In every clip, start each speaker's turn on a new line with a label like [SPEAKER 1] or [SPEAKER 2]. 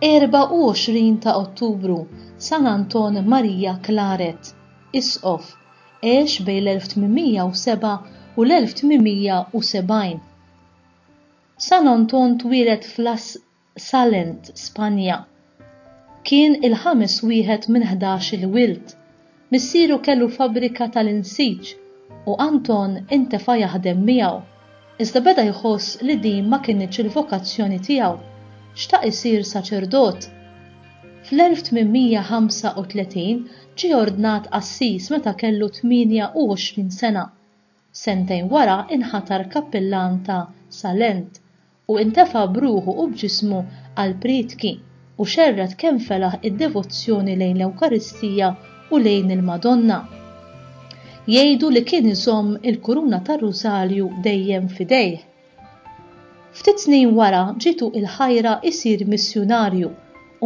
[SPEAKER 1] 24 ta' Ottubru San Anton Marija Claret, Isqof, għex bejn l-1807 u l-1870. San Anton twieled f'Las Salent, Spanja. Kien il-ħames wieħed minn 11 il-wild. Missieru kellu fabbrika tal-insiġ u Anton intefa' jaħdem miegħu. Iżda beda jħoss li din ma kienx il-vokazzjoni tiegħu. Xtaq isir saċerdot. Fl-1835 ġie ordnat assis meta kellu 28 sena. Sentejn wara inħatar kappellan ta' Salent u intefa' b'ruħu u b'ġismu għal pritki u xerret kemm felaħ id-devozzjoni lejn l-Ewkaristija u lejn il-Madonna. Jgħidu li kien iżomm il-kuruna tar-Rużalju dejjem f'idejh. Ftit snin wara ġitu il-ħajra isir missjonarju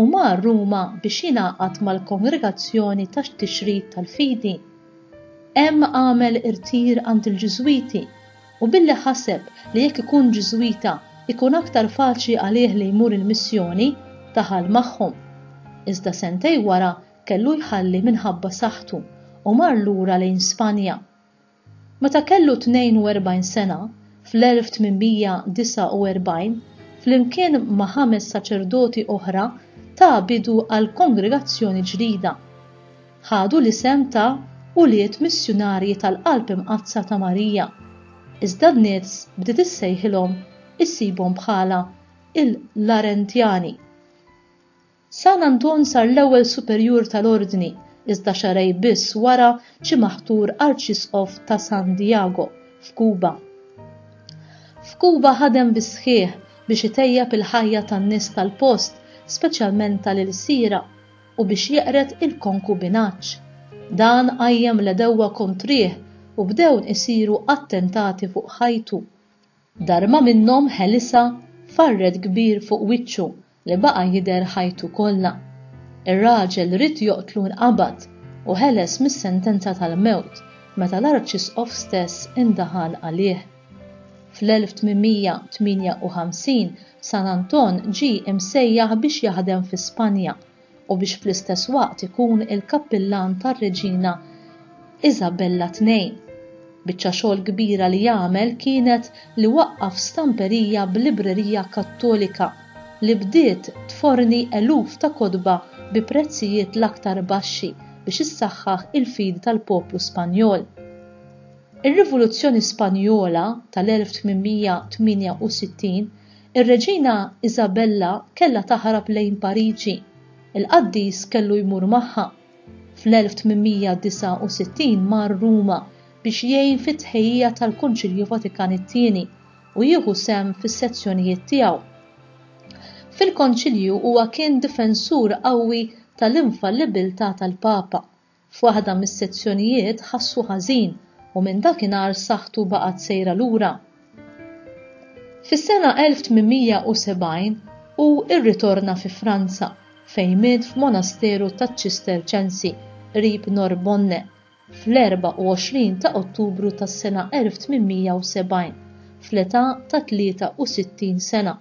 [SPEAKER 1] u mar Ruma biex jingħaqad mal-kongregazzjoni tax-tixrid tal-fidi. Hemm għamel irtir għand il-Ġiżwiti u billi ħaseb li jekk ikun Ġiżwita ikun aktar faċli għalih li jmur il-missjoni daħal magħhom. Iżda sentejn wara kellu jħalli minħabba saħħtu u mar lura lejn Spanja. Meta kellu 42 sena, fl-1849, flimkien ma' 5 saċerdoti oħra ta' bidu għal kongregazzjoni ġdida. Ħadu l-isem ta' Uliet Missjonarji tal-Qalb Imqazza ta' Marija. Iżda n-nies bdiet issejħilhom issibhom bħala il-Larentjani. San Anton sar l-ewwel superjur tal-ordni, iżda xarej biss wara ġie maħtur Arċisqof ta' San Diego f'Kuba. F'Kuba ħadem bis-sħiħ biex itejjeb il-ħajja tan-nies tal-post, speċjalment tal-ilsiera, u biex jeqret il-konkubinaġġ. Dan qajjem l-edewwa kontrih u bdew isiru attentati fuq ħajtu. Darma minnhom ħelisa farred kbir fuq wiċċu li baqa' jidher ħajtu kollha. Ir-raġel rid joqtlu nqabad u ħeles mis-sentenza tal-mewt meta l-Arċisqof stess indaħal għalih. Fl-1858 San Anton ġie imsejjaħ biex jaħdem fi Spanja u biex fl-istess waqt ikun il-kappillan tar-Reġina Isabella II. Biċċa xogħol kbira li jagħmel kienet li waqqaf stamperija b'librerija Kattolika li bdiet tforni eluf ta' kotba bi prezzijiet l-aktar baxxi biex issaħħaħ il-fidi tal-poplu Spanjol. Ir-Rivoluzzjoni Spanjola tal-1868 ir-Reġina Isabella kellha taħrab lejn Pariġi. Il-qaddis kellu jmur magħha. Fl-1869 mar Ruma biex jgħin fit-tħejjija tal-Kunċilju Vatikan II u jieħu sem fis-sezzjonijiet tiegħu. Fil-Konċilju huwa kien difensur qawwi tal-infallibilità tal-Papa. F'waħda mis-sezzjonijiet ħassu ħażin u minn dakinhar saħħtu baqgħet sejra lura. Fis-sena 1870 hu rritorna fi Franza fejn miet f'monasteru taċ-Ċisterċensi qrib Norbonne fl-24 ta' Ottubru tas-sena 1870 fl-età ta' 63 sena.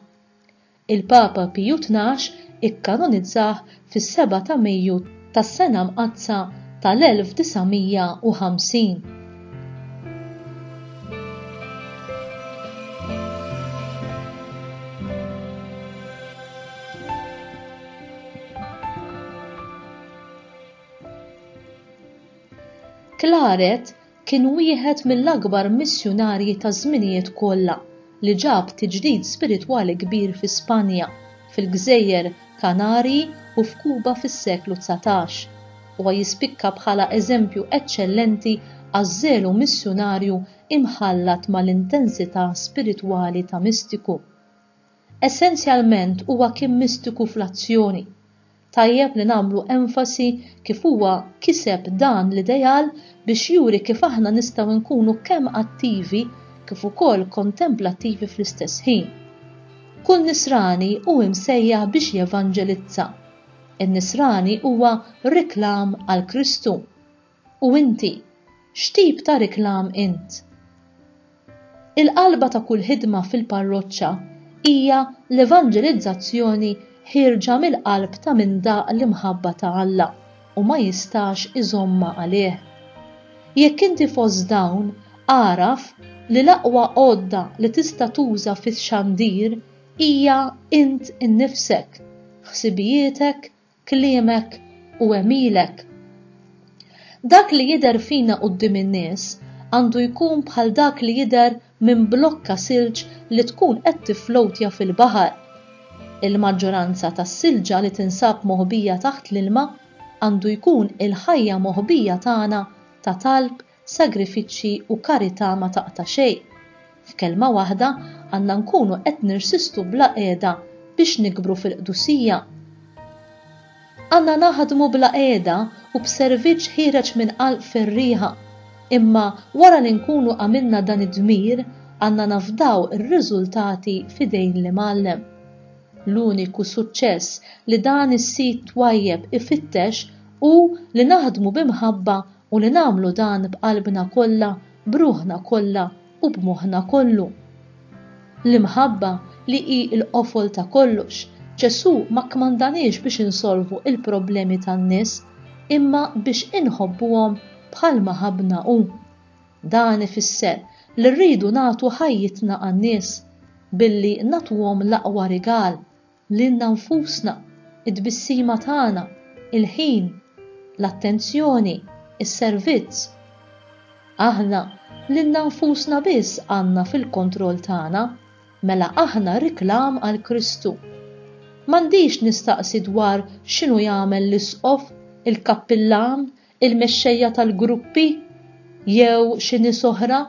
[SPEAKER 1] Il-Papa Piju XII ikkanonizzah fis-7 ta' Mejju tas-sena mqazza tal-1950. Claret kien wieħed mill-akbar missjonarji ta' żminijiet kollha li ġab tiġdid spiritwali kbir fi Spanja, fil-Gżejjer Kanarji u f'Kuba fis-seklu 19. Huwa jispikka bħala eżempju eċċellenti għaż-żelu missjonarju imħallat mal-intensità spiritwali ta' mistiku. Essenzjalment huwa kien mistiku fl-azzjoni. Tajjeb li nagħmlu enfasi kif huwa kiseb dan l-ideal biex juri kif aħna nistgħu nkunu kemm attivi kif ukoll kontemplattivi fl-istess ħin. Kull nisrani hu msejjaħ biex jevanġelizza. In-nisrani huwa riklam għal Kristu. U inti, x'tip ta' riklam int? Il-qalba ta' kull ħidma fil-parroċċa hija l-evanġelizzazzjoni ħirġa mill-qalb ta' min daq l-imħabba ta' Alla u ma jistax iżomma għalih. Jekk inti fost dawn, għaraf li l-aqwa għodda li tista' tuża fix-xandir hija int innifsek, ħsibijietek, kliemek u emilek. Dak li jidher fina quddiem in-nies għandu jkun bħal dak li jidher minn blokka silġ li tkun qed tiflowtja fil-baħar. Il-maġġoranza tas-silġa li tinsab moħbija taħt l-ilma għandu jkun il-ħajja moħbija tagħna ta' talb, sagrifiċċji u karità ma taqta' xejn. F'kelma waħda għandna nkunu qed nirsistu bla qiegħda biex nikbru fil-qdusija. Għandna naħdmu bla qiegħda u b'serviċċ ħireġ minn qalb ferriħa, imma wara li nkunu għamilna dan id-dmir għandna nafdaw ir-riżultati f'idejn l-Imgħallem. L-uniku suċċess li dan is-sit twajjeb ifittex hu li naħdmu b'imħabba u li nagħmlu dan b'qalbna kollha, b'ruħna kollha u b'moħħna kollu. L-imħabba li hi l-qofol ta' kollox, Ġesu ma kmandanix biex insolvu il-problemi tan-nies, imma biex inħobbuhom bħalma ħabna hu. Dan ifisser li rridu nagħtu ħajjitna għan-nies billi nagħtuhom l-aqwa rigal lilna nfusna, id-tbissima tagħna, il-ħin, l-attenzjoni, is-servizz. Aħna lilna nfusna biss għandna fil-kontroll tagħna, mela aħna riklam għal Kristu. M'għandix nistaqsi dwar x'inhu jagħmel l-isqof, il-kappillan, il-mexxejja tal-gruppi, jew xi nies oħra,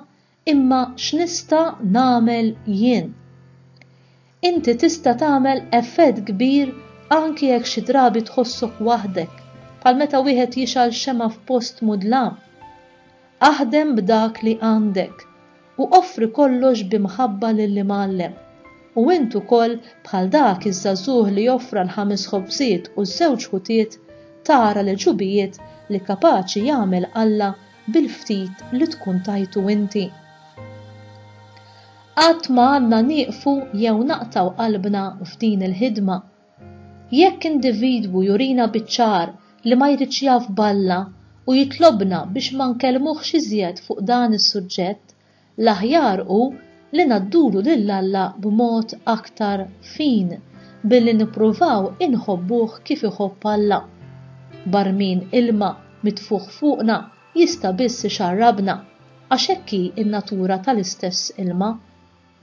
[SPEAKER 1] imma x'nista' nagħmel jien. Inti tista' tagħmel effett kbir anki jekk xi drabi tħossok waħdek, bħal meta wieħed jixal xema f'post mudlam. Aħdem b'dak li għandek u offri kollox b'imħabba lill-Imgħallem. U int ukoll bħal dak iż-żagħżugħ li joffra l-5 ħobżiet u ż-2 ħutiet tara l-ġubijiet li kapaċi jagħmel Alla bil-ftit li tkun tajtu inti. Qatt ma għandna nieqfu jew naqtaw qalbna f'din il-ħidma. Jekk individwu jurina biċ-ċar li ma jridx jaf b'Alla u jitlobna biex ma nkellmuhx iżjed fuq dan is-suġġett, l-aħjar hu li naddulu lil Alla b'mod aktar fin billi nippruvaw inħobbuh kif iħobb Alla. Barmin ilma mitfuħ fuqna jista' biss ixarrabna għax hekk hi n-natura tal-istess ilma,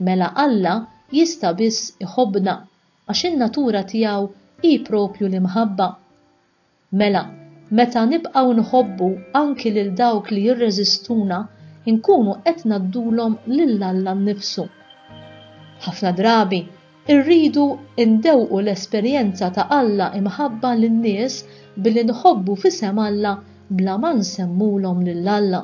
[SPEAKER 1] mela Alla jista' biss iħobbna għax in-natura tiegħu hi propju l-imħabba. Mela, meta nibqgħu nħobbu anki lil dawk li jirreżistuna, inkunu qed naddulhom lil Alla nnifsu. Ħafna drabi irridu ndewqu l-esperjenza ta' Alla imħabba lin-nies billi nħobbu f'isem Alla bla ma nsemmulhom lil Alla.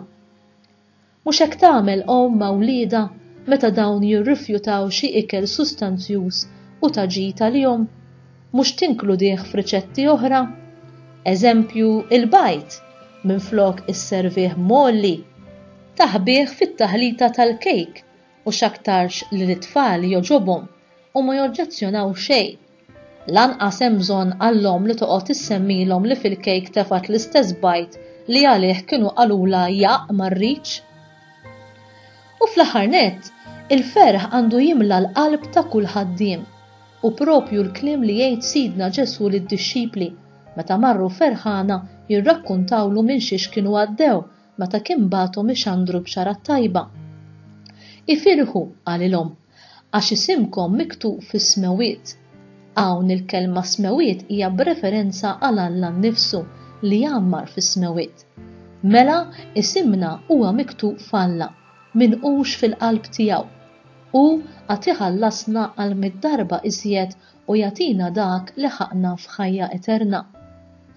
[SPEAKER 1] Mhux hekk tagħmel omm ma' wlieda meta dawn jirrifjutaw xi ikel sustanzjuż u taġid għalihom, mhux tinkludih f'riċetti oħra. Eżempju il-bajt minflok isservih molli, taħbih fit-taħlita tal-kejk u x'aktarx li l-tfal joġobhom u ma joġġezzjonaw xejn. Lanqas hemm bżonn għallhom li toqgħod issemmilhom li fil-kejk tefat l-istess bajt li għalih kienu qalula jaq marriċ. U fl-aħħar nett, il-ferħ għandu jimla l-qalb ta' kull ħaddiem u propju l-kliem li jgħid Sidna Ġesu lid-dixxipli meta marru ferħana jirrakkuntawlu minn xiex kienu għaddew meta kien bagħthom ixandru b'xarat tajba. Ifirħu għalilhom għax isimkom miktub fis-smewiet. Hawn il-kelma smewiet hija b'referenza għal Alla nnifsu li jammar fis-smewiet. Mela isimna huwa miktub f'Alla minqux fil-qalb tiegħu u għad iħallasna għal mid-darba iżjed u jagħtina dak li ħaqna f'ħajja eterna.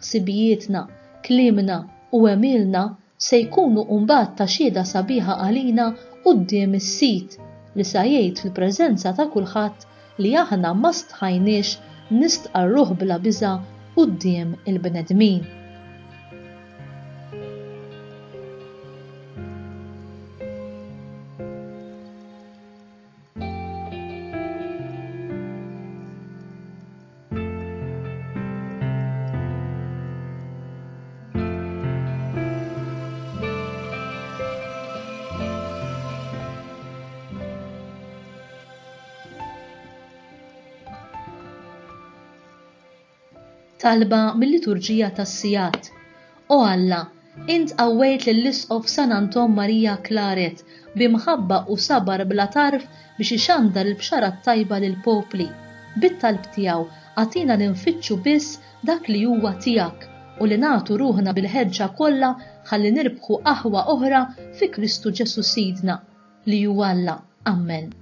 [SPEAKER 1] Ħsibijietna, kliemna u għemilna se jkunu mbagħad ta' xhieda sabiħa għalina quddiem is-sit li sa jgħid fil-preżenza ta' kulħadd li aħna ma stħajniex nistqarruh bla biża' quddiem il-bnedmin. Talba mill-liturġija tas-Sijat. O Alla, Int qawwejt lill-Isqof San Anton Marija Claret b'imħabba u sabar bla tarf biex ixandar il-bxara tajba lill-popli. Bit-talb tiegħu għatina ninfittxu biss dak li huwa tiegħek u li nagħtu ruħna bil-ħeġġa kollha ħalli nirbħu aħwa oħra fi Kristu Ġesu Sidna li huwa Alla. Amen.